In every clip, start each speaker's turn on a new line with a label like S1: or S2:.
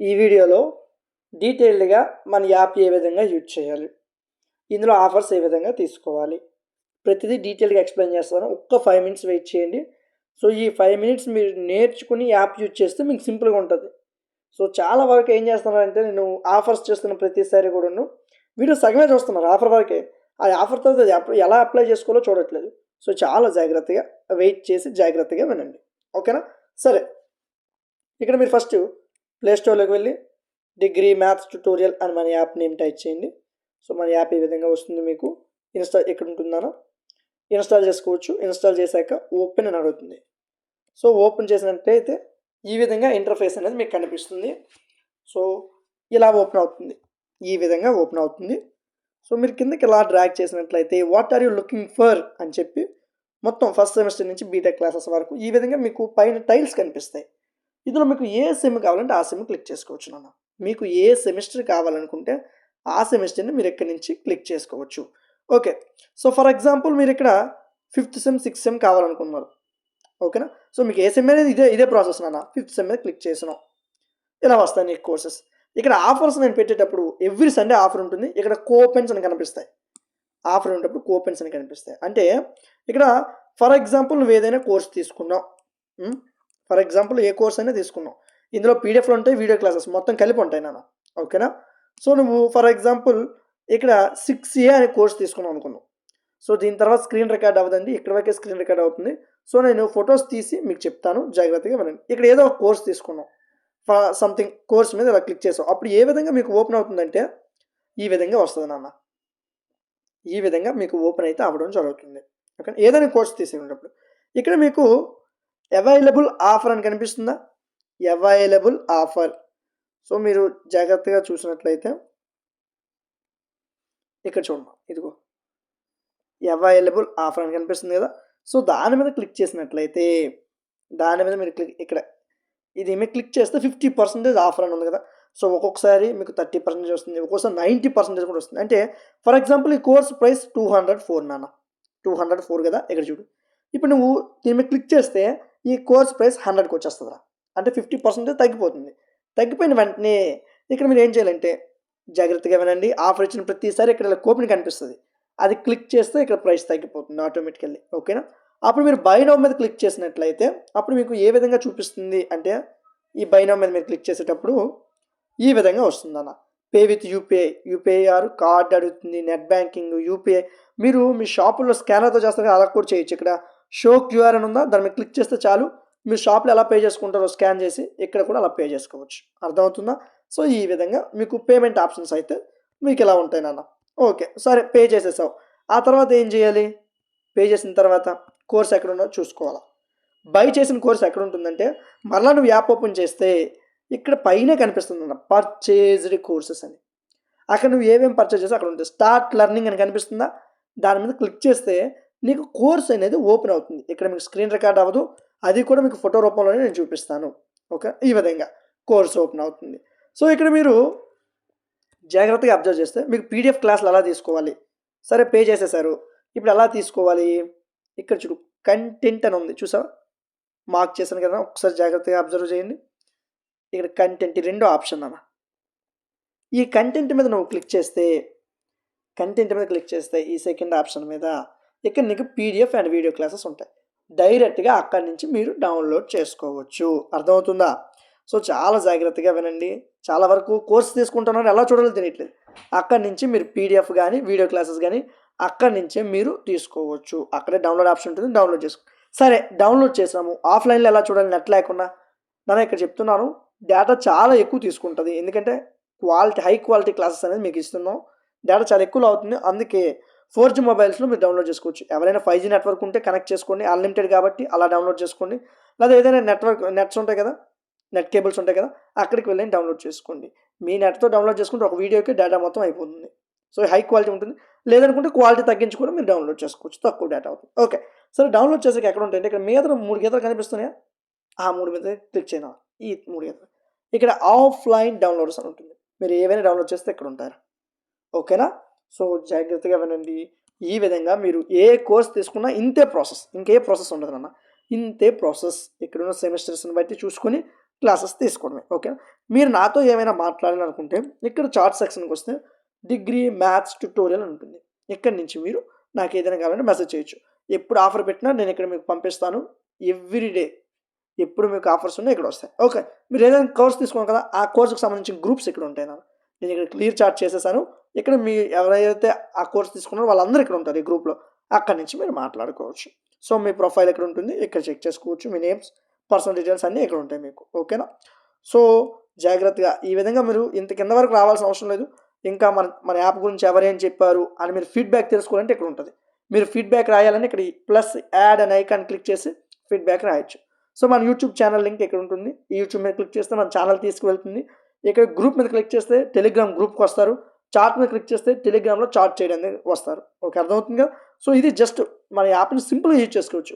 S1: ఈ వీడియోలో డీటెయిల్డ్గా మన యాప్ ఏ విధంగా యూజ్ చేయాలి, ఇందులో ఆఫర్స్ ఏ విధంగా తీసుకోవాలి, ప్రతిదీ డీటెయిల్గా ఎక్స్ప్లెయిన్ చేస్తాను. ఒక్క 5 మినిట్స్ వెయిట్ చేయండి. సో ఈ 5 మినిట్స్ మీరు నేర్చుకుని యాప్ యూజ్ చేస్తే మీకు సింపుల్గా ఉంటుంది. సో చాలా వరకు ఏం చేస్తున్నారంటే, నేను ఆఫర్స్ చేస్తున్న ప్రతిసారి కూడాను వీడియో సగమే చూస్తున్నారు ఆఫర్ వరకే. ఆ ఆఫర్ తర్వాత ఎలా అప్లై చేసుకోవాలో చూడట్లేదు. సో చాలా జాగ్రత్తగా వెయిట్ చేసి జాగ్రత్తగా వినండి, ఓకేనా? సరే, ఇక్కడ మీరు ఫస్ట్ ప్లేస్టోర్లోకి వెళ్ళి డిగ్రీ మ్యాథ్స్ ట్యూటోరియల్ అని మన యాప్ నేమ్ టైప్ చేయండి. సో మన యాప్ ఈ విధంగా వస్తుంది. మీకు ఇన్స్టాల్ ఎక్కడ ఉంటుందనో ఇన్స్టాల్ చేసుకోవచ్చు. ఇన్స్టాల్ చేశాక ఓపెన్ అని అడుగుతుంది. సో ఓపెన్ చేసినట్లయితే ఈ విధంగా ఇంటర్ఫేస్ అనేది మీకు కనిపిస్తుంది. సో ఇలా ఓపెన్ అవుతుంది, ఈ విధంగా ఓపెన్ అవుతుంది. సో మీరు కిందకి ఇలా డ్రాగ్ చేసినట్లయితే what are you looking for అని చెప్పి మొత్తం ఫస్ట్ సెమిస్టర్ నుంచి బీటెక్ క్లాసెస్ వరకు ఈ విధంగా మీకు పైన టైల్స్ కనిపిస్తాయి. ఇందులో మీకు ఏ సెమ్ కావాలంటే ఆ సెమ్ క్లిక్ చేసుకోవచ్చు నాన్న. మీకు ఏ సెమిస్టర్ కావాలనుకుంటే ఆ సెమిస్టర్ని మీరు ఇక్కడి నుంచి క్లిక్ చేసుకోవచ్చు. ఓకే, సో ఫర్ ఎగ్జాంపుల్ మీరు ఇక్కడ 5th సెమ్ 6th సెమ్ కావాలనుకున్నారు, ఓకేనా? సో మీకు ఏ సెమ్ అనేది ఇదే ప్రాసెస్ నాన్న. 5th సెమ్ మీద క్లిక్ చేసినాం, ఇలా వస్తాయి నీకు కోర్సెస్. ఇక్కడ ఆఫర్స్ నేను పెట్టేటప్పుడు ఎవ్రీ సండే ఆఫర్ ఉంటుంది. ఇక్కడ కోపెన్స్ అని కనిపిస్తాయి, ఆఫర్ ఉండేటప్పుడు కోపెన్స్ అని కనిపిస్తాయి. అంటే ఇక్కడ ఫర్ ఎగ్జాంపుల్ నువ్వు ఏదైనా కోర్స్ తీసుకున్నావు, ఫర్ ఎగ్జాంపుల్ ఏ కోర్స్ అయినా తీసుకున్నావు, ఇందులో పీడిఎఫ్లు ఉంటాయి, వీడియో క్లాసెస్ మొత్తం కలిపి ఉంటాయి నాన్న, ఓకేనా? సో నువ్వు ఫర్ ఎగ్జాంపుల్ ఇక్కడ 6A అనే కోర్స్ తీసుకున్నావు అనుకున్నావు. సో దీని తర్వాత స్క్రీన్ రికార్డ్ అవ్వదండి, ఇక్కడ వరకే స్క్రీన్ రికార్డ్ అవుతుంది. సో నేను ఫొటోస్ తీసి మీకు చెప్తాను, జాగ్రత్తగా వినండి. ఇక్కడ ఏదో ఒక కోర్స్ తీసుకున్నాం, సంథింగ్ కోర్స్ మీద ఇలా క్లిక్ చేసాం. అప్పుడు ఏ విధంగా మీకు ఓపెన్ అవుతుందంటే ఈ విధంగా వస్తుంది నాన్న. ఈ విధంగా మీకు ఓపెన్ అయితే అవ్వడం జరుగుతుంది, ఓకే? ఏదైనా కోర్స్ తీసుకునేటప్పుడు ఇక్కడ మీకు అవైలబుల్ ఆఫర్ అని కనిపిస్తుందా? Available offer. సో మీరు జాగ్రత్తగా చూసినట్లయితే ఇక్కడ చూడండి, ఇదిగో అవైలబుల్ ఆఫర్ అని కనిపిస్తుంది కదా. సో దాని మీద క్లిక్ చేసినట్లయితే దాని మీద మీరు ఇక్కడ ఇది మీరు క్లిక్ చేస్తే 50% ఆఫర్ అని ఉంది కదా. సో ఒక్కొక్కసారి మీకు 30% వస్తుంది, ఒక్కొక్కసారి 90% కూడా వస్తుంది. అంటే ఫర్ ఎగ్జాంపుల్ ఈ కోర్స్ ప్రైస్ 204 నాన్న, 204 కదా. ఇక్కడ చూడు, ఇప్పుడు నువ్వు దీని మీద క్లిక్ చేస్తే ఈ కోర్స్ ప్రైస్ 100కి వచ్చేస్తుందిరా. అంటే 50% తగ్గిపోతుంది. తగ్గిపోయిన వెంటనే ఇక్కడ మీరు ఏం చేయాలంటే జాగ్రత్తగా వినండి. ఆఫర్ ఇచ్చిన ప్రతిసారి ఇక్కడ ఇలా కూపన్ కనిపిస్తుంది, అది క్లిక్ చేస్తే ఇక్కడ ప్రైస్ తగ్గిపోతుంది ఆటోమేటికల్లీ, ఓకేనా? అప్పుడు మీరు బై నౌ మీద క్లిక్ చేసినట్లయితే అప్పుడు మీకు ఏ విధంగా చూపిస్తుంది అంటే, ఈ బై నౌ మీద మీరు క్లిక్ చేసేటప్పుడు ఈ విధంగా వస్తుంది అన్న. Pay with UPI or card అడుగుతుంది, నెట్ బ్యాంకింగ్, యూపీఐ. మీరు మీ షాపుల్లో స్కానర్తో చేస్తారు, అలా కూడా చేయొచ్చు. ఇక్కడ షో క్యూఆర్ అని ఉందా, దాని మీద క్లిక్ చేస్తే చాలు, మీరు షాప్లో ఎలా పే చేసుకుంటారో స్కాన్ చేసి ఇక్కడ కూడా అలా పే చేసుకోవచ్చు. అర్థమవుతుందా? సో ఈ విధంగా మీకు పేమెంట్ ఆప్షన్స్ అయితే మీకు ఇలా ఉంటాయి నాన్న. ఓకే, సరే, పే చేసేసావు. ఆ తర్వాత ఏం చేయాలి? పే చేసిన తర్వాత కోర్స్ ఎక్కడ ఉన్నదో చూసుకోవాలా. బై చేసిన కోర్స్ ఎక్కడ ఉంటుందంటే మరలా నువ్వు యాప్ ఓపెన్ చేస్తే ఇక్కడ పైనే కనిపిస్తుంది అన్న, పర్చేజ్డ్ కోర్సెస్ అని. అక్కడ నువ్వు ఏమేమి పర్చేజ్ చేస్తే అక్కడ ఉంటుంది. స్టార్ట్ లెర్నింగ్ అని కనిపిస్తుందా, దాని మీద క్లిక్ చేస్తే నీకు కోర్స్ అనేది ఓపెన్ అవుతుంది. ఇక్కడ మీకు స్క్రీన్ రికార్డ్ అవ్వదు, అది కూడా మీకు ఫోటో రూపంలోనే నేను చూపిస్తాను, ఓకే? ఈ విధంగా కోర్స్ ఓపెన్ అవుతుంది. సో ఇక్కడ మీరు జాగ్రత్తగా అబ్జర్వ్ చేస్తే మీకు పీడిఎఫ్ క్లాసులు ఎలా తీసుకోవాలి. సరే, పే చేసేసారు, ఇప్పుడు ఎలా తీసుకోవాలి? ఇక్కడ చూడు, కంటెంట్ అని ఉంది, చూసావా? మార్క్ చేశాను కదా, ఒకసారి జాగ్రత్తగా అబ్జర్వ్ చేయండి. ఇక్కడ కంటెంట్ రెండో ఆప్షన్ అన్న. ఈ కంటెంట్ మీద నువ్వు క్లిక్ చేస్తే ఈ సెకండ్ ఆప్షన్ మీద ఇక్కడ నీకు పీడిఎఫ్ అండ్ వీడియో క్లాసెస్ ఉంటాయి. డైరెక్ట్గా అక్కడి నుంచి మీరు డౌన్లోడ్ చేసుకోవచ్చు. అర్థమవుతుందా? సో చాలా జాగ్రత్తగా వినండి. చాలా వరకు కోర్స్ తీసుకుంటున్నారు, ఎలా చూడాలో తెలియట్లేదు. అక్కడి నుంచి మీరు పీడిఎఫ్ కానీ వీడియో క్లాసెస్ కానీ అక్కడి నుంచే మీరు తీసుకోవచ్చు. అక్కడే డౌన్లోడ్ ఆప్షన్ ఉంటుంది, డౌన్లోడ్ చేసుకో. సరే, డౌన్లోడ్ చేసాము, ఆఫ్లైన్లో ఎలా చూడాలి నెట్ లేకుండా? నేను ఇక్కడ చెప్తున్నాను, డేటా చాలా ఎక్కువ తీసుకుంటుంది. ఎందుకంటే హై క్వాలిటీ క్లాసెస్ అనేది మీకు ఇస్తున్నాం, డేటా చాలా ఎక్కువ అవుతుంది. అందుకే 4G మొబైల్స్లో మీరు డౌన్లోడ్ చేసుకోవచ్చు. ఎవరైనా 5G నెట్వర్క్ ఉంటే కనెక్ట్ చేసుకోండి, అన్లిమిటెడ్ కాబట్టి అలా డౌన్లోడ్ చేసుకోండి. లేదా ఏదైనా నెట్స్ ఉంటాయి కదా, నెట్ కేబుల్స్ ఉంటాయి కదా, అక్కడికి వెళ్ళి డౌన్లోడ్ చేసుకోండి. మీ నెట్తో డౌన్లోడ్ చేసుకుంటే ఒక వీడియోకి డేటా మొత్తం అయిపోతుంది. సో హై క్వాలిటీ ఉంటుంది. లేదనుకుంటే క్వాలిటీ తగ్గించి కూడా మీరు డౌన్లోడ్ చేసుకోవచ్చు, తక్కువ డేటా అవుతుంది. ఓకే, సరే, డౌన్లోడ్ చేసాక ఎక్కడ ఉంటాయంటే ఇక్కడ మీద 3 గీతలు కనిపిస్తున్నాయా, ఆ 3 మీద క్లిక్ చేయనా, ఈ 3 గీతలు. ఇక్కడ ఆఫ్లైన్ డౌన్లోడ్స్ అని ఉంటుంది, మీరు ఏవైనా డౌన్లోడ్ చేస్తే ఇక్కడ ఉంటారు, ఓకేనా? సో జాగ్రత్తగా వినండి. ఈ విధంగా మీరు ఏ కోర్స్ తీసుకున్నా ఇంతే ప్రాసెస్, ఇంకే ప్రాసెస్ ఉండదు అన్న, ఇంతే ప్రాసెస్. ఇక్కడున్న సెమిస్టర్స్ని బట్టి చూసుకొని క్లాసెస్ తీసుకోవడమే. ఓకే. మీరు నాతో ఏమైనా మాట్లాడాలనుకుంటే ఇక్కడ చాట్ సెక్షన్కి వస్తే డిగ్రీ మ్యాథ్స్ ట్యుటోరియల్ అని ఉంటుంది. ఇక్కడి నుంచి మీరు నాకు ఏదైనా కావాలంటే మెసేజ్ చేయొచ్చు. ఎప్పుడు ఆఫర్ పెట్టినా నేను ఇక్కడ మీకు పంపిస్తాను. ఎవ్రీడే ఎప్పుడు మీకు ఆఫర్స్ ఉన్నాయి ఇక్కడ వస్తాయి. ఓకే. మీరు ఏదైనా కోర్స్ తీసుకున్నాం కదా, ఆ కోర్సుకి సంబంధించిన గ్రూప్స్ ఇక్కడ ఉంటాయి. నేను ఇక్కడ క్లియర్ చాట్ చేసేసాను. ఇక్కడ మీ ఎవరైతే ఆ కోర్స్ తీసుకున్నారో వాళ్ళందరూ ఇక్కడ ఉంటారు ఈ గ్రూప్లో. అక్కడి నుంచి మీరు మాట్లాడుకోవచ్చు. సో మీ ప్రొఫైల్ ఎక్కడ ఉంటుంది, ఇక్కడ చెక్ చేసుకోవచ్చు. మీ నేమ్స్, పర్సనల్ డీటెయిల్స్ అన్నీ ఇక్కడ ఉంటాయి మీకు. ఓకేనా. సో జాగ్రత్తగా ఈ విధంగా మీరు ఇంత కింద వరకు రావాల్సిన అవసరం లేదు. ఇంకా మన యాప్ గురించి ఎవరేం చెప్పారు అని మీరు ఫీడ్బ్యాక్ తెలుసుకోవాలంటే ఇక్కడ ఉంటుంది. మీరు ఫీడ్బ్యాక్ రాయాలని ఇక్కడ ప్లస్ యాడ్ అనే ఐకాన్ క్లిక్ చేసి ఫీడ్బ్యాక్ రాయొచ్చు. సో మన యూట్యూబ్ ఛానల్ లింక్ ఇక్కడ ఉంటుంది. ఈ యూట్యూబ్ మీద క్లిక్ చేస్తే మన ఛానల్ తీసుకువెళ్తుంది. ఇక్కడ గ్రూప్ మీద క్లిక్ చేస్తే టెలిగ్రామ్ గ్రూప్కి వస్తారు. చాట్ మీద క్లిక్ చేస్తే టెలిగ్రామ్లో చాట్ చేయడానికి వస్తారు. ఓకే, అర్థమవుతుంది కదా. సో ఇది జస్ట్ మన యాప్ని సింపుల్గా యూజ్ చేసుకోవచ్చు.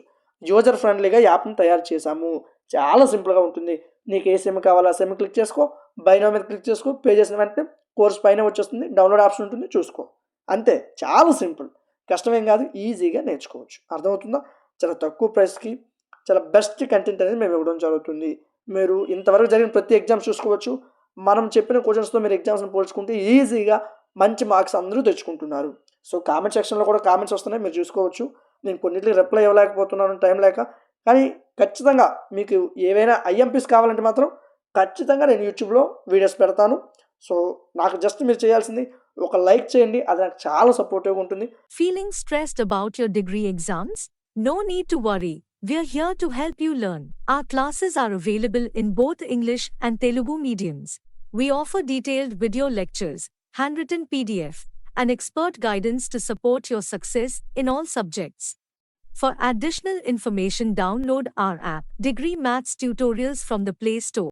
S1: యూజర్ ఫ్రెండ్లీగా యాప్ని తయారు చేసాము. చాలా సింపుల్గా ఉంటుంది. నీకు ఏ సిమ్ కావాలో ఆ సిమ్ క్లిక్ చేసుకో, బైనో మీద క్లిక్ చేసుకో, పే చేసిన వెంటనే కోర్స్ పైన వచ్చేస్తుంది, డౌన్లోడ్ ఆప్షన్ ఉంటుంది, చూసుకో. అంతే, చాలా సింపుల్, కష్టమేం కాదు, ఈజీగా నేర్చుకోవచ్చు. అర్థమవుతుందా. చాలా తక్కువ ప్రైస్కి చాలా బెస్ట్ కంటెంట్ అనేది మేము ఇవ్వడం జరుగుతుంది. మీరు ఇంతవరకు జరిగిన ప్రతి ఎగ్జామ్స్ చూసుకోవచ్చు. మనం చెప్పిన క్వశ్చన్స్తో మీరు ఎగ్జామ్స్ని పోల్చుకుంటే ఈజీగా మంచి మార్క్స్ అందరూ తెచ్చుకుంటున్నారు. సో కామెంట్ సెక్షన్లో కూడా కామెంట్స్ వస్తున్నాయి, మీరు చూసుకోవచ్చు. నేను కొన్నిటికి రిప్లై ఇవ్వలేకపోతున్నాను టైం లేక. కానీ ఖచ్చితంగా మీకు ఏవైనా ఐఎంపీస్ కావాలంటే మాత్రం ఖచ్చితంగా నేను యూట్యూబ్లో వీడియోస్ పెడతాను. సో నాకు జస్ట్ మీరు చేయాల్సింది ఒక లైక్ చేయండి, అది నాకు చాలా సపోర్టివ్గా ఉంటుంది.
S2: Feeling stressed about your degree exams? No need to worry. We're here to help you learn. Our classes are available in both English and Telugu mediums. We offer detailed video lectures, handwritten PDF, and expert guidance to support your success in all subjects. For additional information, download our app, Degree Maths Tutorials, from the Play Store.